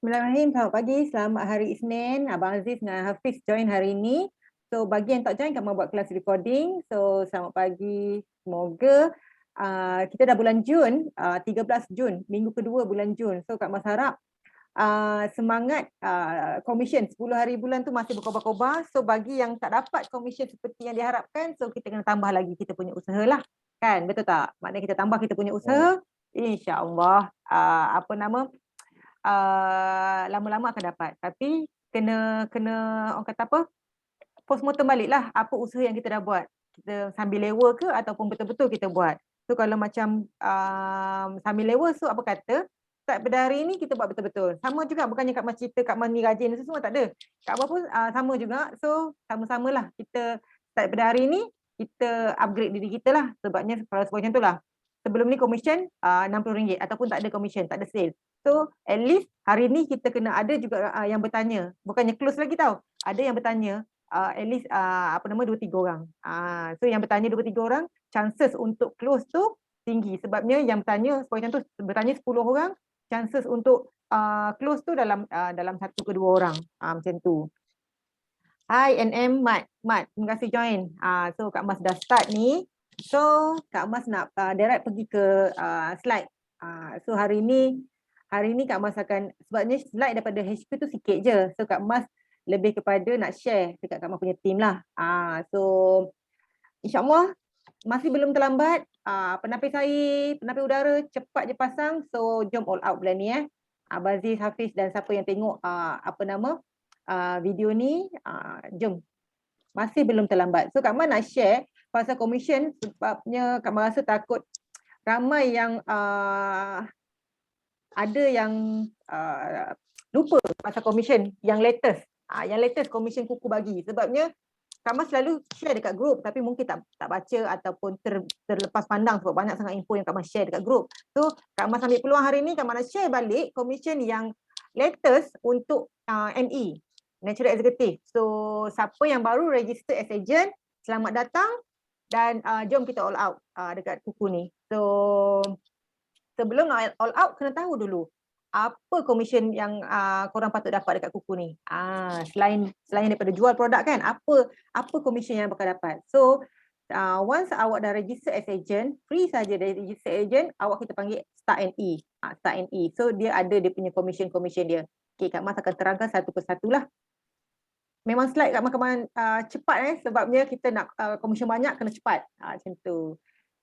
Bismillahirrahmanirrahim. Selamat pagi, selamat hari Isnin. Abang Aziz dengan Hafiz join hari ini. So bagi yang tak join, kami buat kelas recording. So selamat pagi. Semoga kita dah bulan Jun, 13 Jun, minggu kedua bulan Jun. So Kak Mas harap semangat komisen 10 hari bulan tu masih berkobar-kobar. So bagi yang tak dapat komisen seperti yang diharapkan, so kita kena tambah lagi kita punya usaha lah. Kan, betul tak? Maknanya kita tambah kita punya usaha, insya-Allah apa nama lama-lama akan dapat. Tapi kena kena orang kata apa? Postmortem baliklah apa usaha yang kita dah buat. Kita sambil lewa ke ataupun betul-betul kita buat. So kalau macam sambil lewa, so apa kata start pada hari ni kita buat betul-betul. Sama juga, bukannya Kak Mas cerita Kak Mas ni rajin tu semua, tak ada. Kak Abah pun sama juga. So sama-samalah kita start pada hari ni, kita upgrade diri kita lah. Sebabnya kalau macam tu lah. Sebelum ni commission RM60 ataupun tak ada commission, tak ada sale. So at least hari ni kita kena ada juga yang bertanya. Bukannya close lagi tau. Ada yang bertanya, at least 2-3 orang. So yang bertanya 2-3 orang, chances untuk close tu tinggi. Sebabnya yang bertanya, macam tu bertanya 10 orang, chances untuk close tu dalam 1 ke 2 orang. Macam tu. Hi NM Mat. Terima kasih join. So Kak Mas dah start ni. So Kak Mas nak direct pergi ke slide. So hari ni Kak Mas akan, sebabnya slide daripada HP tu sikit je. So Kak Mas lebih kepada nak share dekat Kak Mas punya team lah. So insyaAllah masih belum terlambat. Penapis air, penapis udara cepat je pasang. So jom all out bulan ni Abang Aziz, Hafiz dan siapa yang tengok video ni, jom. Masih belum terlambat. So Kak Mas nak share pasal commission sebabnya Kak Mas rasa takut ramai yang ada yang lupa pasal commission yang latest. Yang latest commission kuku bagi. Sebabnya Kak Mas selalu share dekat group tapi mungkin tak baca ataupun terlepas pandang sebab banyak sangat info yang Kak Mas share dekat group. So Kak Mas ambil peluang hari ni, Kak Mas nak share balik commission yang latest untuk NE, Natural Executive. So siapa yang baru register as agent, selamat datang dan jom kita all out dekat kuku ni. So sebelum all out, kena tahu dulu apa komisen yang korang patut dapat dekat kuku ni. Selain daripada jual produk kan, apa komisen yang bakal dapat. So once awak dah register as agent, free saja dari register agent, awak kita panggil Start NE. Start NE. So dia ada dia punya komisen dia. Okay, Kak Mas akan terangkan satu persatu lah. Memang slide Kak Mas cepat sebabnya kita nak komisen banyak, kena cepat. Macam tu.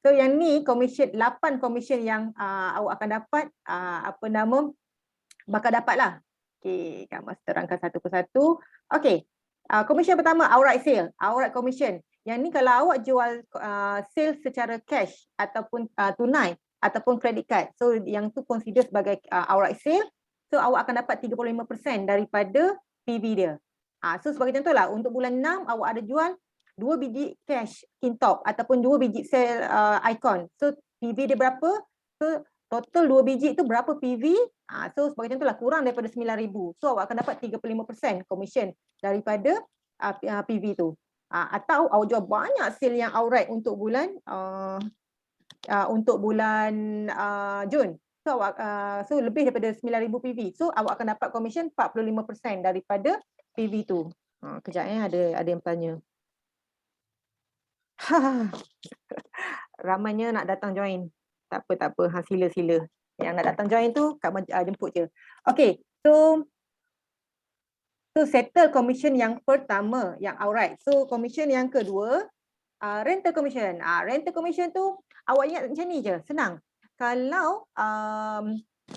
So yang ni 8 komisen yang awak akan dapat bakal dapat lah. Okay, Kak Mas terangkan satu persatu. Okay, komisen pertama outright sale, outright commission. Yang ni kalau awak jual sale secara cash ataupun tunai ataupun credit card. So yang tu consider sebagai outright sale. So awak akan dapat 35% daripada PV dia. So sebagai contoh lah, untuk bulan 6 awak ada jual 2 biji cash Kintop ataupun 2 biji sale icon. So PV dia berapa? So total 2 biji tu berapa PV? So sebagai contoh lah, kurang daripada 9,000. So awak akan dapat 35% commission daripada PV tu. Atau awak jual banyak sale yang outright untuk bulan Jun. So awak so lebih daripada 9,000 PV. So awak akan dapat commission 45% daripada PV tu. Kejap ada yang tanya. Ramainya nak datang join. Tak apa. Sila. Yang nak datang join tu Kak jemput je. Okay, so settle commission yang pertama, yang outright. So commission yang kedua, rental commission. Rental commission tu awak ingat macam ni je, senang. Kalau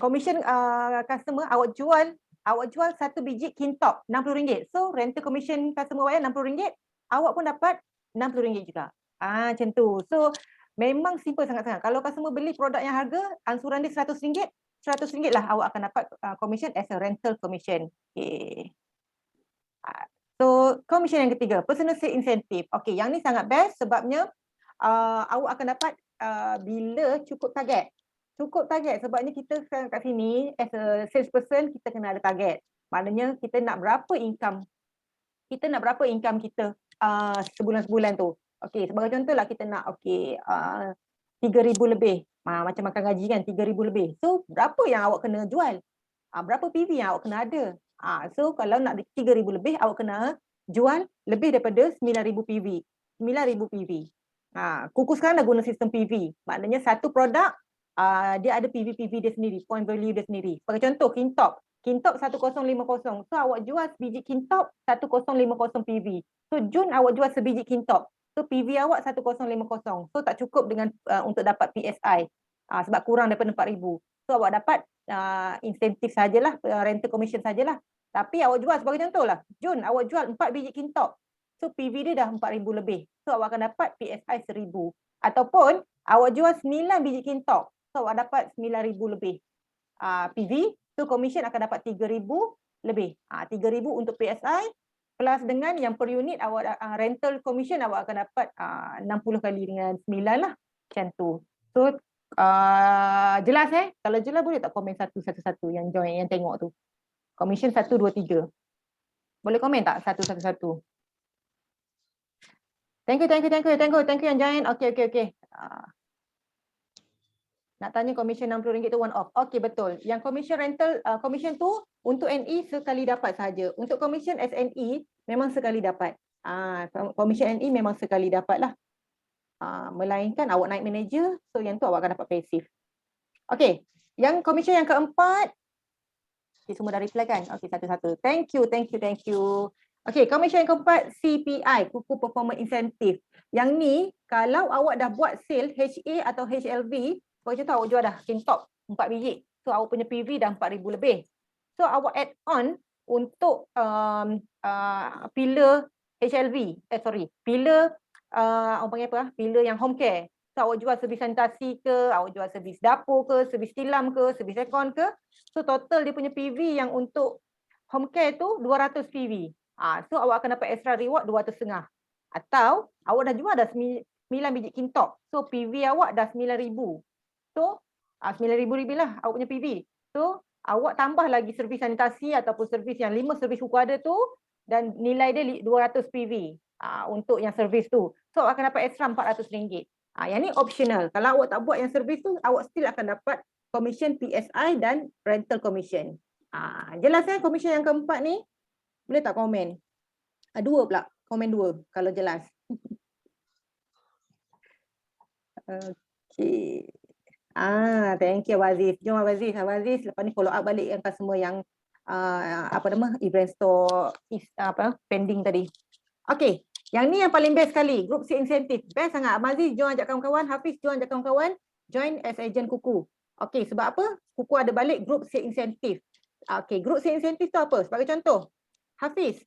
commission customer awak jual 1 biji Kintop RM60. So rental commission customer bayar RM60, awak pun dapat RM60 juga. Macam tu. So memang simple sangat-sangat. Kalau customer beli produk yang harga angsuran dia RM100, RM100 lah awak akan dapat commission as a rental commission. Okay. So commission yang ketiga, personal sales incentive. Okay, yang ni sangat best sebabnya awak akan dapat bila cukup target. Cukup target sebabnya kita kat sini as a salesperson, kita kena ada target. Maknanya kita nak berapa income kita sebulan-sebulan tu. Okey, sebagai contoh lah, kita nak 3,000 lebih. Macam makan gaji kan, 3,000 lebih. So berapa yang awak kena jual? berapa PV yang awak kena ada. So kalau nak 3,000 lebih, awak kena jual lebih daripada 9,000 PV. 9,000 PV. Kuku sekarang dah guna sistem PV. Maknanya satu produk dia ada PV dia sendiri, point value dia sendiri. Sebagai contoh, Kintop 1050. So awak jual sebiji Kintop 1050 PV. So Jun awak jual sebiji Kintop. So PV awak 1050. So tak cukup dengan untuk dapat PSI. Sebab kurang daripada 4,000. So awak dapat insentif sajalah, rental commission sajalah. Tapi awak jual sebagai contoh lah, Jun awak jual 4 biji Kintop. So PV dia dah 4,000 lebih. So awak akan dapat PSI 1,000. Ataupun awak jual 9 biji Kintop. So awak dapat 9,000 lebih PV. So commission akan dapat 3,000 lebih. 3,000 untuk PSI plus dengan yang per unit awak rental commission awak akan dapat 60 kali dengan 9 lah. Macam tu. So jelas Kalau jelas boleh tak komen satu-satu yang join, yang tengok tu. Commission 1, 2, 3. Boleh komen tak satu-satu? Thank you yang join. Okay. Nak tanya commission RM60 tu one off. Okay, betul. Yang commission rental, commission tu untuk NE sekali dapat saja. Untuk commission SNE memang sekali dapat. Commission NE memang sekali dapat lah. Melainkan awak naik manager, so yang tu awak akan dapat passive. Okay, yang commission yang keempat. Okay, semua dah reply kan? Okay, satu-satu. Thank you. Okay, commission yang keempat, CPI, Kuku Performance Incentive. Yang ni, kalau awak dah buat sale HA atau HLV, sebagai contoh awak jual dah Kintop 4 biji. So awak punya PV dah 4,000 lebih. So awak add on untuk pillar HLV, pillar orang panggil apa? Pillar yang home care. So awak jual servis sanitasi ke, awak jual servis dapur ke, servis tilam ke, servis aircon ke. So total dia punya PV yang untuk home care tu 200 PV. So awak akan dapat extra reward 200,500. Atau awak dah jual dah 9 biji Kintop. So PV awak dah 9,000. So 9,000 lebih lah awak punya PV. So awak tambah lagi servis sanitasi ataupun servis yang 5 servis kuku ada tu dan nilai dia 200 PV untuk yang servis tu. So awak akan dapat extra RM400. Yang ni optional. Kalau awak tak buat yang servis tu, awak still akan dapat commission PSI dan rental commission. Jelas commission yang keempat ni? Boleh tak komen? 2 pula. Komen 2 kalau jelas. Okay. Thank you Aziz. Jom Aziz, lepas ni follow up balik yang semua yang event store pending tadi. Okay, yang ni yang paling best sekali, group C incentive. Best sangat. Aziz, jom ajak kawan-kawan. Hafiz, jom ajak kawan-kawan join as agent Kuku. Okay, sebab apa? Kuku ada balik group C incentive. Okay, group C incentive tu apa? Sebagai contoh, Hafiz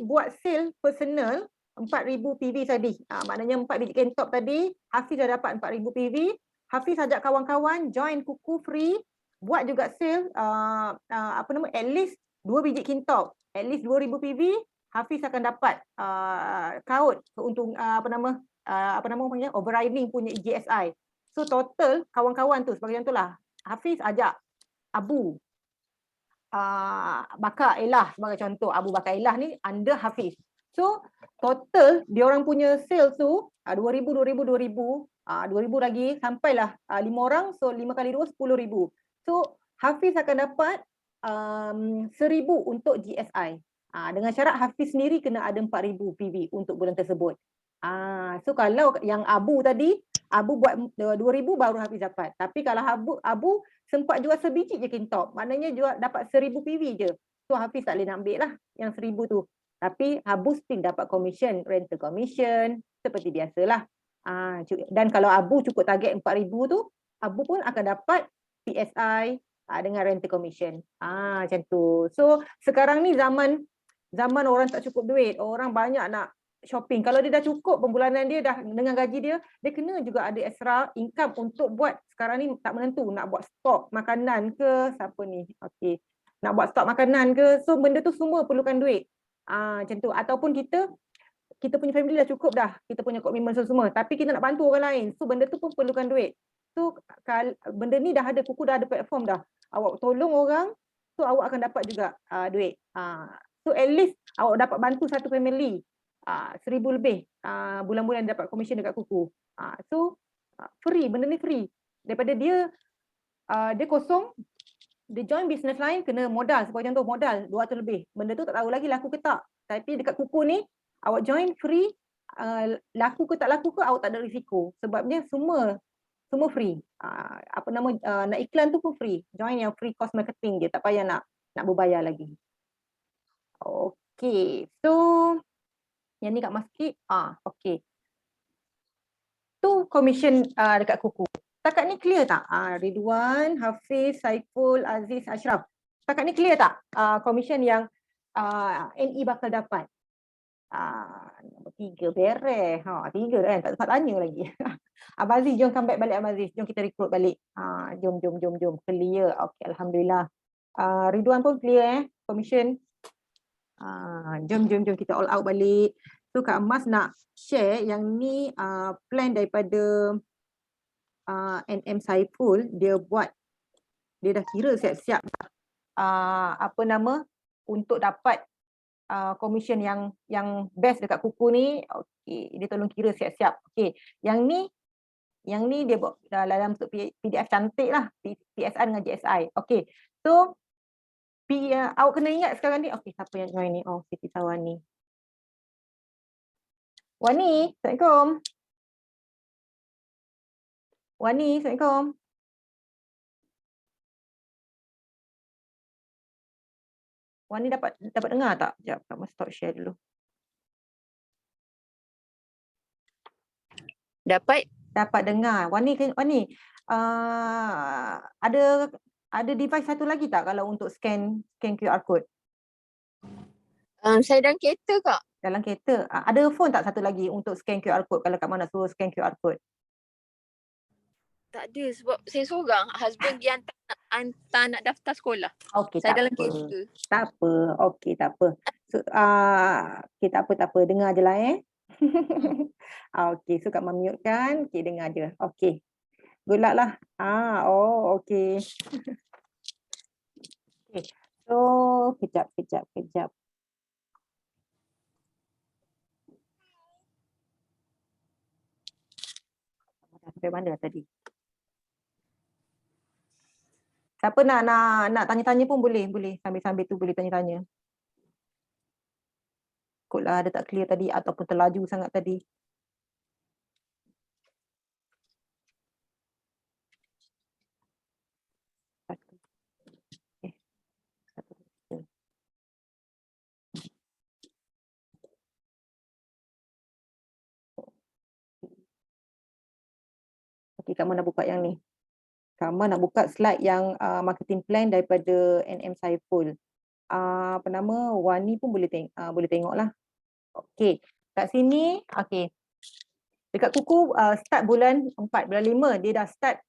buat sale personal 4,000 PV tadi. Maknanya 4 biji Kintop tadi, Hafiz dah dapat 4,000 PV. Hafiz ajak kawan-kawan join Kuku free, buat juga sale at least 2 biji Kintop, at least 2,000 PV, Hafiz akan dapat kaut untuk overriding punya EGSI. So total kawan-kawan tu sebagai contohlah, Hafiz ajak Abu Bakar Elah sebagai contoh. Abu Bakar Elah ni under Hafiz. So total diorang punya sales tu 2,000 lagi sampailah 5 orang, so 5 kali 2 10,000. So Hafiz akan dapat 1,000 untuk GSI. Dengan syarat Hafiz sendiri kena ada 4,000 PV untuk bulan tersebut. So kalau yang Abu tadi, Abu buat 2,000 baru Hafiz dapat. Tapi kalau Abu sempat jual sebiji je Kintop, maknanya jual dapat 1,000 PV je. So Hafiz tak boleh nak ambil lah yang 1,000 tu. Tapi Abu still dapat commission, rental commission seperti biasalah. Dan kalau Abu cukup target 4,000 tu, Abu pun akan dapat PSI dengan rental commission. Macam tu. So sekarang ni zaman orang tak cukup duit, orang banyak nak shopping. Kalau dia dah cukup pembulanan dia dah dengan gaji dia, dia kena juga ada extra income untuk buat. Sekarang ni tak menentu nak buat stok makanan ke, siapa ni? Okey. Nak buat stok makanan ke. So benda tu semua perlukan duit. Macam tu. Ataupun kita punya family dah cukup dah. Kita punya komitmen semua. Tapi kita nak bantu orang lain. So benda tu pun perlukan duit. So benda ni dah ada, Kuku dah ada platform dah. Awak tolong orang, so awak akan dapat juga duit. So at least awak dapat bantu satu family 1,000 lebih bulan-bulan dapat komisen dekat Kuku. So free, benda ni free. Daripada dia kosong, Dia join business lain kena modal, sebagai contoh modal 200 lebih. Benda tu tak tahu lagi laku ke tak. Tapi dekat kuku ni awak join free, laku ke tak laku ke awak tak ada risiko. Sebabnya semua free. Apa nama, nak iklan tu pun free. Join yang free cost marketing je, tak payah nak berbayar lagi. Okay, so yang ni kat Mas Kip, okay. Tu commission dekat kuku. Setakat ni clear tak? Ridwan, Hafiz, Saiful, Aziz, Ashraf. Setakat ni clear tak? Commission yang NE bakal dapat. Nombor 3 beres. 3 kan? Tak sempat tanya lagi. Abang Aziz, jom come back balik Abang Aziz. Jom kita rekrut balik. Jom. Clear. Okay, Alhamdulillah. Ridwan pun clear commission. Jom kita all out balik. So Kak Mas nak share yang ni plan daripada NM Saiful. Dia dah kira siap-siap apa nama untuk dapat commission yang best dekat kuku ni. Okey, dia tolong kira siap-siap. Okey, yang ni dia buat dalam bentuk PDF cantik lah, PSR dengan JSI. Okey, so awak kena ingat sekarang ni. Okey, siapa yang join ni? Siti Tawani. Wani, Assalamualaikum. Wani, Assalamualaikum. Wani dapat dengar tak? Sekejap, Kak Mas stop share dulu. Dapat dengar. Wani ada device satu lagi tak kalau untuk scan QR code? Saya dalam kereta Kak. Dalam kereta. Ada phone tak satu lagi untuk scan QR code kalau Kak Mana suruh scan QR code? Tak ada sebab saya seorang. Husband dia hantar nak daftar sekolah. Okey, saya tak dalam apa. kereta. Tak apa. Okey, tak apa. So, okay, tak apa. Dengar je lah Okey, so Kak Mam mute kan. Okey, dengar je. Okey. Good luck lah. Okey. Okay. So, kejap. Sampai mana tadi? Siapa nak tanya-tanya pun boleh. Sambil-sambil tu boleh tanya-tanya. Ikutlah ada tak clear tadi ataupun terlaju sangat tadi. Okey, Kak Mana buka yang ni. Kak Mana nak buka slide yang marketing plan daripada NM Saiful. Apa nama, Wani pun boleh tengok lah. Okey, kat sini, okey. Dekat kuku start bulan 4, bulan 5 dia dah start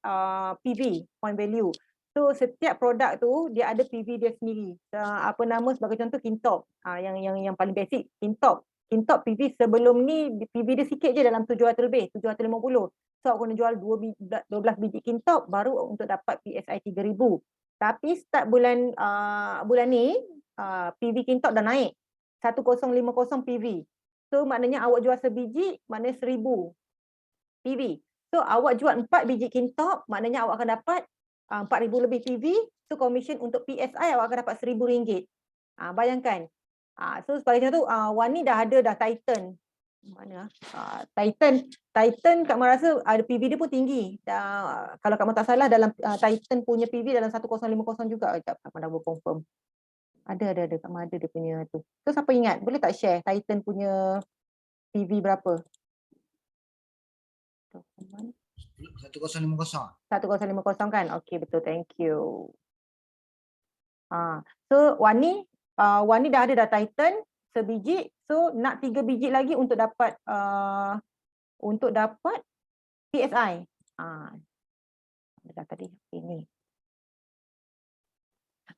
PV, point value. So setiap produk tu dia ada PV dia sendiri. Apa nama, sebagai contoh Kintop. Yang paling basic Kintop. Kintop PV sebelum ni PV dia sikit je dalam 700 lebih, 750. So aku kena jual 12 biji Kintop baru untuk dapat PSI 3000. Tapi start bulan ni PV Kintop dah naik 1050 PV. So maknanya awak jual sebiji maknanya 1000 PV. So awak jual 4 biji Kintop maknanya awak akan dapat 4000 lebih PV. So commission untuk PSI awak akan dapat RM1000. Bayangkan. So sebagai contoh Wani dah ada Titan. Mana Titan Kak Man rasa ada PV dia pun tinggi. Kalau Kak Man tak salah dalam Titan punya PV dalam 1050 juga. Kak Man dah confirm. Ada Kak Man ada dia punya tu. So siapa ingat boleh tak share Titan punya PV berapa? 1050 kan? Okey, betul, thank you. So Wani dah ada Titan sebiji, so nak 3 biji lagi untuk dapat PSI. Dah tadi ini.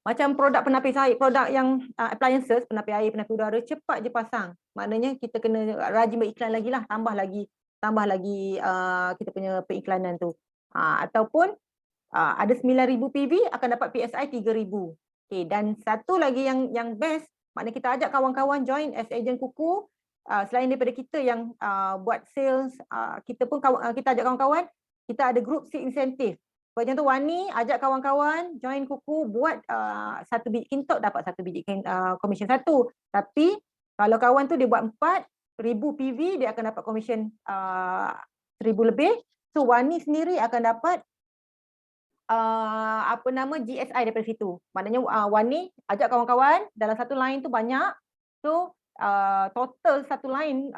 Macam produk penapis air, produk yang appliances, penapis air, penapis udara, cepat je pasang. Maknanya kita kena rajin beriklan lagi lah, tambah lagi kita punya periklanan tu. Ataupun ada 9000 PV akan dapat PSI 3000. Okay, dan satu lagi yang best, maknanya kita ajak kawan-kawan join as agent kuku. Selain daripada kita yang buat sales, kita ajak kawan-kawan, kita ada group seed incentive. Macam tu Wani ajak kawan-kawan join kuku buat satu biji kintok dapat satu biji komisen satu. Tapi kalau kawan tu dia buat 4,000 PV dia akan dapat komisen 1,000 lebih. So Wani sendiri akan dapat GSI daripada situ. Maknanya Wani ajak kawan-kawan dalam satu line tu banyak. So total satu line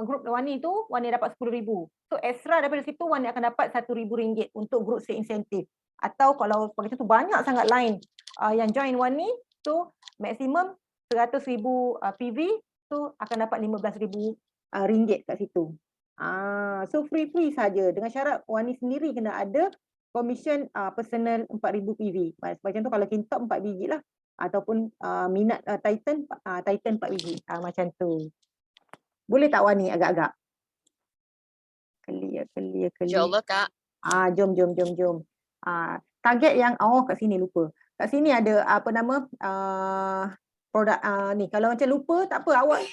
grup Wani tu Wani dapat 10,000. So extra daripada situ Wani akan dapat RM1,000 untuk group sale incentive. Atau kalau macam tu banyak sangat line yang join Wani, so maksimum 100,000 PV, so akan dapat RM15,000 kat situ. So free saja dengan syarat Wani sendiri kena ada komisen personal 4,000 PV. Macam tu kalau kintok 4 biji lah. Ataupun minat Titan 4 biji. Macam tu. Boleh tak Wani agak-agak? Clear. InsyaAllah Kak. Jom. Target yang, kat sini lupa. Kat sini ada produk ni. Kalau macam lupa tak apa, awak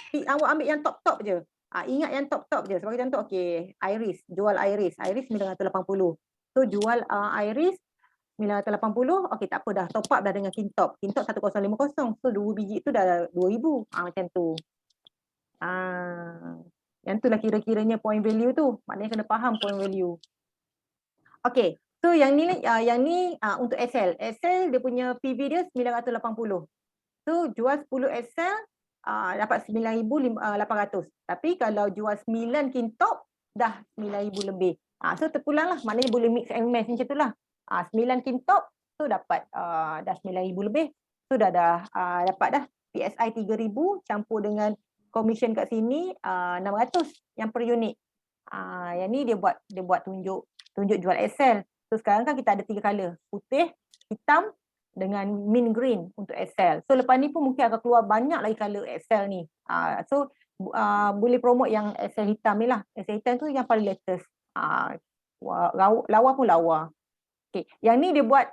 ambil yang top je. Ingat yang top je. Sebagai contoh, okey, Iris, jual Iris 980. So jual Iris 980, okey tak apa dah, top up dah dengan Kintok 1050. So 2 biji tu dah 2,000. Macam tu. Yang tu lah kira-kiranya point value tu. Maknanya kena faham point value. Okey, so yang ni untuk XL. XL dia punya PV dia 980. So jual 10 XL dapat 9,800. Tapi kalau jual 9 Kintok dah 9,000 lebih. So terpulang lah, maknanya boleh mix and match macam tu lah. 9 Kintok tu dapat dah 9,000 lebih. So dah dapat dah PSI 3,000 campur dengan komisen kat sini 600 yang per unit. Yang ni dia buat tunjuk jual XL. So sekarang kan kita ada 3 color, putih, hitam dengan mint green untuk XL. So lepas ni pun mungkin akan keluar banyak lagi color XL ni. So boleh promote yang XL hitam ni lah. XL hitam tu yang paling latest. Lawa pun lawa. Okay. Yang ni dia buat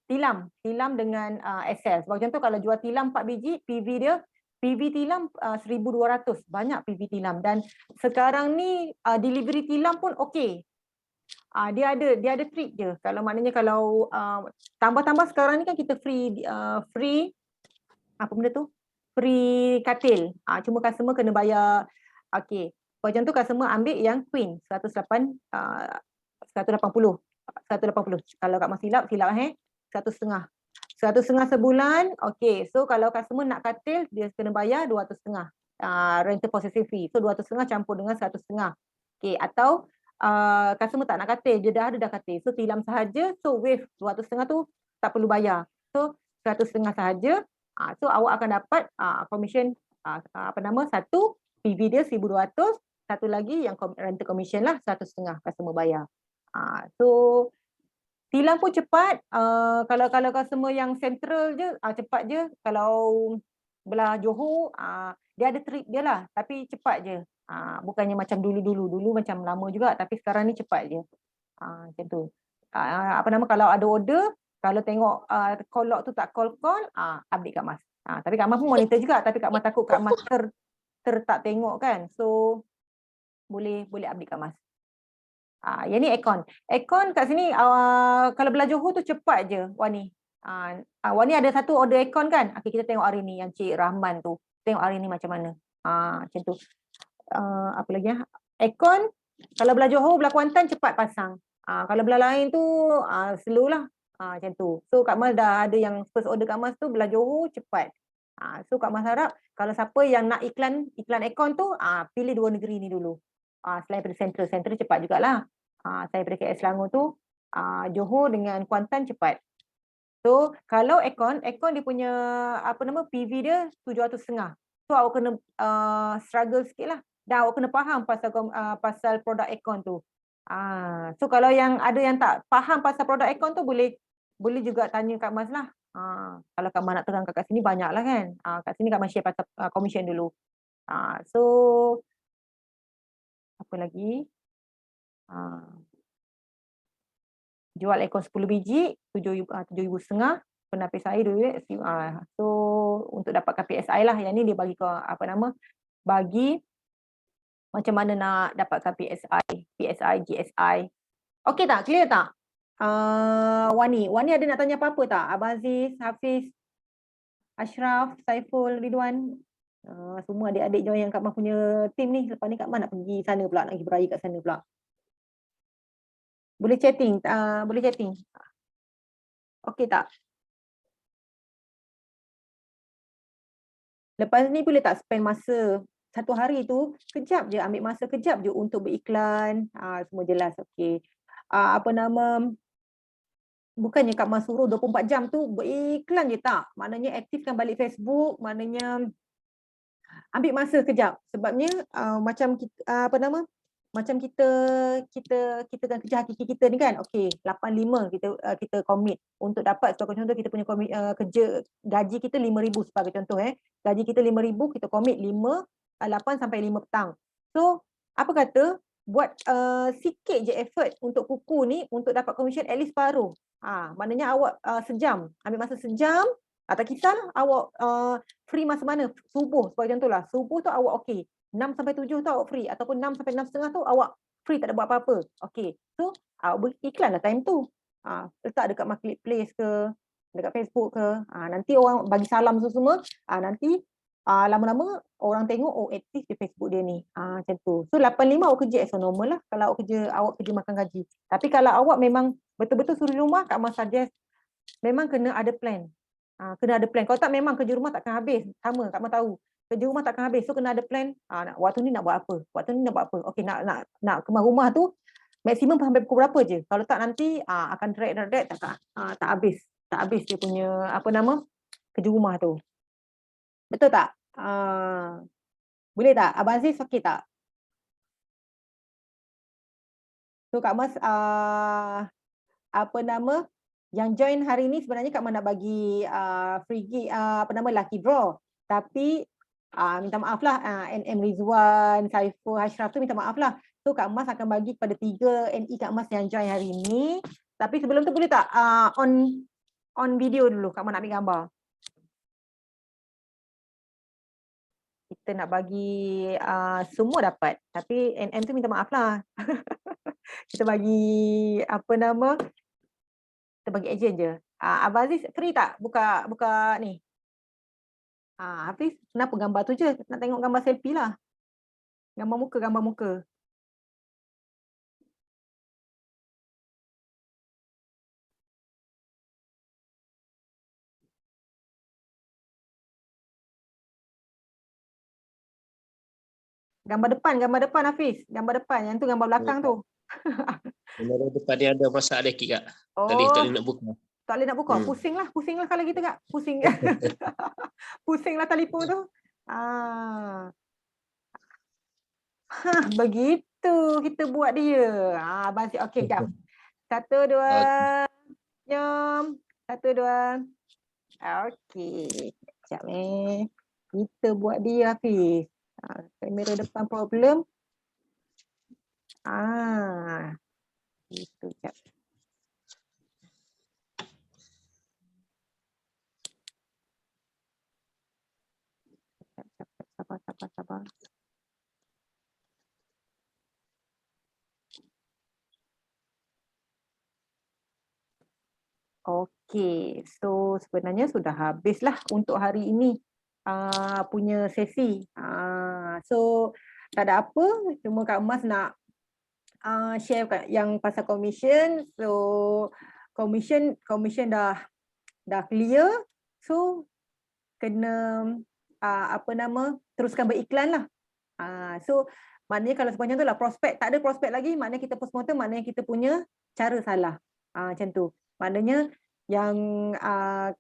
tilam dengan XL. Sebab contoh kalau jual tilam 4 biji, PV tilam 1,200. Banyak PV tilam. Dan sekarang ni delivery tilam pun okey. Dia ada trick je. Kalau maknanya kalau tambah-tambah sekarang ni kan kita free apa benda tu? Free katil. Cuma customer kena bayar. Okey. Macam tu customer ambil yang queen 180. Kalau Kak Mas silap 1,5. 1,5 sebulan. Okey. So kalau customer nak katil dia kena bayar 200,5. Rental possessive fee. So 200,5 campur dengan 1,5. Okey. Atau customer tak nak katil, dia dah katil. So tilam sahaja, so wave 200,5 tu tak perlu bayar. So 100,5 sahaja. So awak akan dapat komisen satu PV dia 1,200, satu lagi yang rental commission lah 100,5 customer bayar. So tilam pun cepat. Kalau customer yang central je cepat je. Kalau belah Johor dia ada trik dia lah, tapi cepat je. Bukannya macam dulu macam lama juga, tapi sekarang ni cepat je. Macam tu. Kalau ada order, kalau tengok call log tu tak call, update Kak Mas. Tapi Kak Mas pun monitor juga, tapi Kak Mas takut Kak Mas tak tengok kan. So boleh update Kak Mas. Yang ni aircon. Aircon kat sini kalau belah Johor tu cepat je Wani. Wani ada satu order aircon kan. Okay, kita tengok hari ni yang Cik Rahman tu. Tengok hari ni macam mana. Macam tu. Apa lagi aircon kalau belah Johor, belah Kuantan cepat pasang. Kalau belah lain tu slow lah. Macam tu. So Kak Mas dah ada yang first order Kak Mas tu belah Johor cepat. So Kak Mas harap kalau siapa yang nak iklan aircon tu pilih dua negeri ni dulu. Selain daripada Central cepat jugalah. Saya daripada KL Selangor tu Johor dengan Kuantan cepat. So kalau aircon dia punya PV dia 750. So awak kena struggle sikit lah. Dan awak kena faham pasal produk aircon tu. So kalau yang ada yang tak faham pasal produk aircon tu boleh juga tanya Kak Mas lah. Kalau Kak Mas nak terangkan kat sini banyak lah kan. Kat sini Kak Mas share pasal commission dulu. So apa lagi? Jual aircon 10 biji 7,500, penapis air duit. So untuk dapatkan PSI lah, yang ni dia bagi bagi macam mana nak dapatkan PSI, GSI. Okey tak? Clear tak? Wani ada nak tanya apa-apa tak? Abang Aziz, Hafiz, Ashraf, Saiful, Ridwan. Semua adik-adik join yang Kak Mas punya team ni. Lepas ni Kak Mas nak pergi sana pula, nak pergi beraya kat sana pula. Boleh chatting, boleh chatting. Okey tak? Lepas ni boleh tak spend masa satu hari tu, kejap je, ambil masa kejap je untuk beriklan. Semua jelas, okey. Apa nama, bukannya Kak Mas suruh 24 jam tu beriklan je tak. Maknanya aktifkan balik Facebook, maknanya ambil masa kejap. Sebabnya macam kita, apa nama, macam kita kan kerja hakiki kita ni kan, okey 85 kita commit untuk dapat, sebagai contoh kita punya kerja, gaji kita 5,000 sebagai contoh, gaji kita 5,000, kita commit 8 sampai 5 petang. So apa kata buat sikit je effort untuk kuku ni untuk dapat commission at least paruh. Maknanya awak sejam, ambil masa sejam, tak kisahlah awak free masa mana, subuh sebagai contohlah, subuh tu awak okey, 6 sampai 7 tu awak free, ataupun 6 sampai 6:30 tu awak free, tak ada buat apa-apa. Okey, so awak beriklan lah time tu. Letak dekat marketplace ke, dekat Facebook ke, nanti orang bagi salam semua, nanti lama-lama orang tengok, oh aktif di Facebook dia ni. Macam tu. So 85 awak kerja as normal lah kalau awak kerja makan gaji. Tapi kalau awak memang betul-betul suruh rumah, Kak Mas suggest memang kena ada plan. Kena ada plan. Kalau tak memang kerja rumah takkan habis. Sama, Kak Mas tahu. Kerja rumah takkan habis. So kena ada plan. Waktu ni nak buat apa? Waktu ni nak buat apa? Okey, nak kemas rumah tu maksimum sampai pukul berapa je? Kalau tak nanti akan drag tak habis. Tak habis dia punya apa nama? Kerja rumah tu. Betul tak? Boleh tak? Abang Aziz okey tak? So Kak Mas apa nama? Yang join hari ni sebenarnya Kak Mas nak bagi free gig, apa nama, lucky draw. Tapi minta maaf lah, NM Rizwan, Saiful, Ashraf tu minta maaf lah. So Kak Mas akan bagi kepada 3 NE Kak Mas yang join hari ni. Tapi sebelum tu boleh tak on video dulu, Kak Mas nak ambil gambar. Kita nak bagi semua dapat. Tapi NM tu minta maaf lah. Kita bagi apa nama, kita bagi agent je. Abang Aziz free tak buka ni? Hafiz, kenapa gambar tu je? Nak tengok gambar selfie lah. Gambar muka. Gambar depan Hafiz. Gambar depan, yang tu gambar belakang tu. Kamera depan dia ada masalah lagi Kak. Tadi tak boleh nak buka. Tak boleh nak buka. Pusing lah kalau gitu Kak. Pusing. Pusing lah telefon tu. Begitu kita buat dia. Abang Aziz, okey jap. 1, 2. Jom. 1, 2. Okey. Sekejap kita buat dia Hafiz. Kamera depan problem. Itu sekejap. Sabar. Okey, so sebenarnya sudah habislah untuk hari ini punya sesi. So tak ada apa, cuma Kak Mas nak share yang pasal commission. So commission dah clear. So kena apa nama, teruskan beriklan lah. So maknanya kalau sebenarnya tu lah prospek, tak ada prospek lagi, maknanya kita postmortem, maknanya kita punya cara salah. Macam tu. Maknanya yang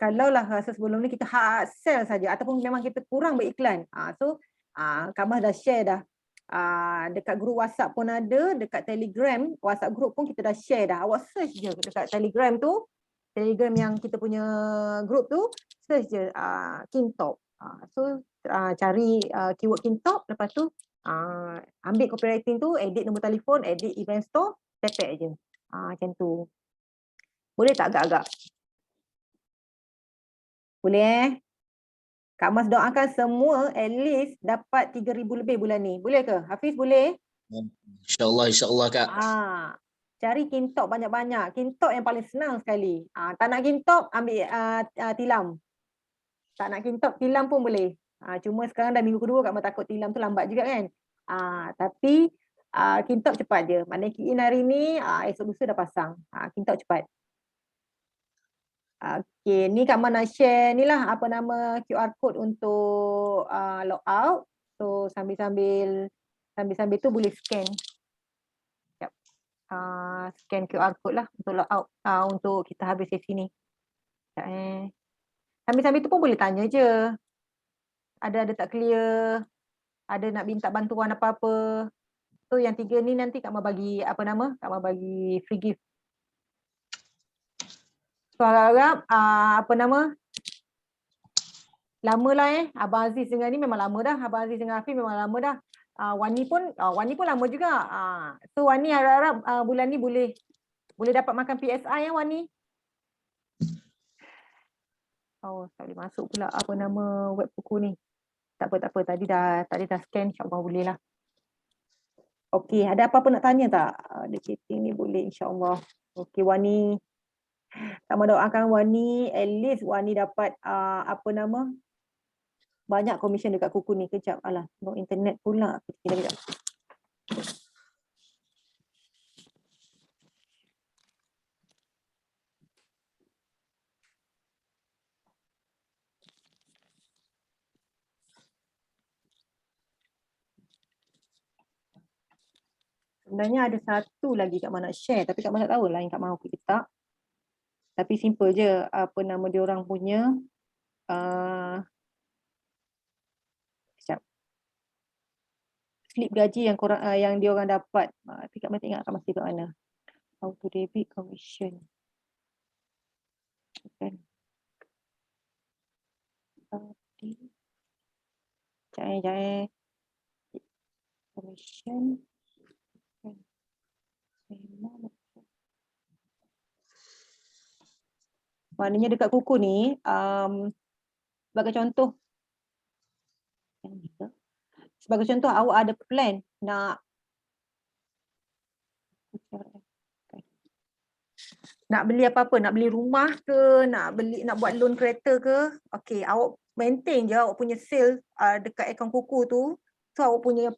kalau lah rasa sebelum ni kita hard sell saja ataupun memang kita kurang beriklan. So Kak Mas dah share dah. Dekat grup WhatsApp pun ada, dekat Telegram, WhatsApp group pun kita dah share dah. Awak search je dekat Telegram tu, Telegram yang kita punya grup tu, search je Kintop. So cari keyword Kintop, lepas tu ambil copywriting tu, edit nombor telefon, edit event store, tepek je. Macam tu. Boleh tak agak-agak? Boleh Kak Mas doakan semua at least dapat 3,000 lebih bulan ni. Boleh ke? Hafiz boleh? InsyaAllah Kak. Cari kintok banyak-banyak. Kintok yang paling senang sekali. Tak nak kintok, ambil tilam. Tak nak kintok, tilam pun boleh. Cuma sekarang dah minggu kedua, Kak Mak takut tilam tu lambat juga kan. Tapi kintok cepat je. Maknanya key in hari ni, esok lusa dah pasang. Kintok cepat. Okay, ni Kak Mak nak share ni lah apa nama QR code untuk logout. So sambil-sambil tu boleh scan. Scan QR code lah untuk logout untuk kita habis sesi ni. Sambil-sambil tu pun boleh tanya je. Ada tak clear, ada nak minta bantuan apa-apa. So yang 3 ni nanti Kak Mak bagi Kak Mak bagi free gift. So harap lama lah Abang Aziz dengan ni memang lama dah. Abang Aziz dengan Afiq memang lama dah. Wani pun lama juga. So Wani harap bulan ni boleh dapat makan PSI Wani. Tak boleh masuk pula web buku ni. Tak apa. Tadi dah scan, insya-Allah boleh lah. Okey, ada apa-apa nak tanya tak? Ada chatting ni boleh insya-Allah. Okey Wani. Kak Mak doakan Wani, at least Wani dapat banyak komisen dekat kuku ni. Kejap, no internet pula. Kejap. Sebenarnya ada satu lagi Kak Mak nak share, tapi Kak Mak tak tahu lah yang Kak Mak okey ke tak. Tapi simple je, dia orang punya slip gaji yang dia orang dapat. Tapi Kak Mak tak ingat Kak Mak kat mana. Auto debit commission. Kan. Jaya. Commission. Maknanya dekat kuku ni, sebagai contoh awak ada plan nak beli apa-apa, nak beli rumah ke, nak buat loan kereta ke. Okey, awak maintain je awak punya sales dekat akaun kuku tu. So awak punya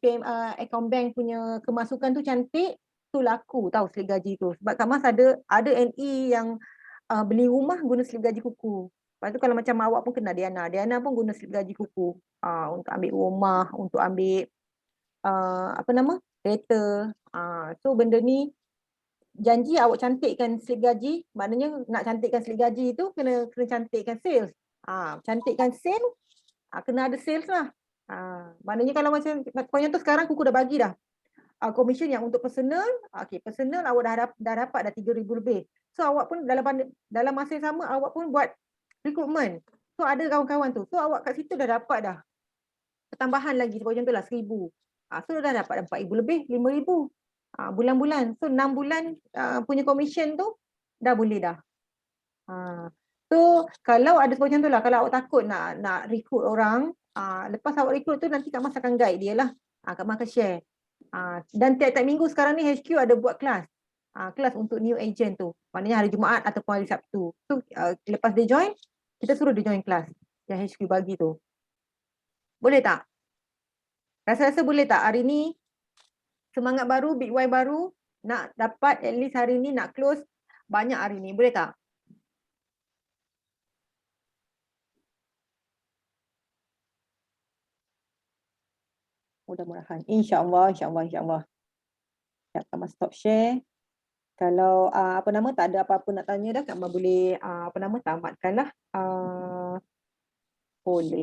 akaun bank punya kemasukan tu cantik, tu laku tahu slip gaji tu. Sebab Kak Mas ada NE yang beli rumah guna slip gaji kuku. Lepas tu kalau macam awak pun kena Diana pun guna slip gaji kuku untuk ambil rumah, untuk ambil kereta. So benda ni janji awak cantikkan slip gaji. Maknanya nak cantikkan slip gaji tu kena cantikkan sales. Cantikkan sales, kena ada sales lah. Maknanya kalau macam contoh tu sekarang kuku dah bagi dah komisen yang untuk personal. Personal awak dah dapat dah 3,000 lebih. So awak pun dalam masa yang sama awak pun buat recruitment. So ada kawan-kawan tu. So awak kat situ dah dapat dah pertambahan lagi seperti contohlah 1,000. So dah dapat 4,000 lebih, 5,000. Bulan-bulan. So 6 bulan punya komisen tu dah boleh dah. So kalau ada seperti contohlah, kalau awak takut nak recruit orang, lepas awak recruit tu nanti Kak Mas akan guide dia lah. Kak Mas akan share. Dan tiap-tiap minggu sekarang ni HQ ada buat kelas. Kelas untuk new agent tu. Maknanya hari Jumaat ataupun hari Sabtu. So lepas dia join, kita suruh dia join kelas yang HQ bagi tu. Boleh tak? Rasa-rasa boleh tak hari ni semangat baru, big Y baru, nak dapat at least hari ni nak close banyak hari ni. Boleh tak? Mudah-mudahan. InsyaAllah. Kak Mas stop share. Kalau tak ada apa-apa nak tanya dah, Kak Mas boleh tamatkan lah. Boleh.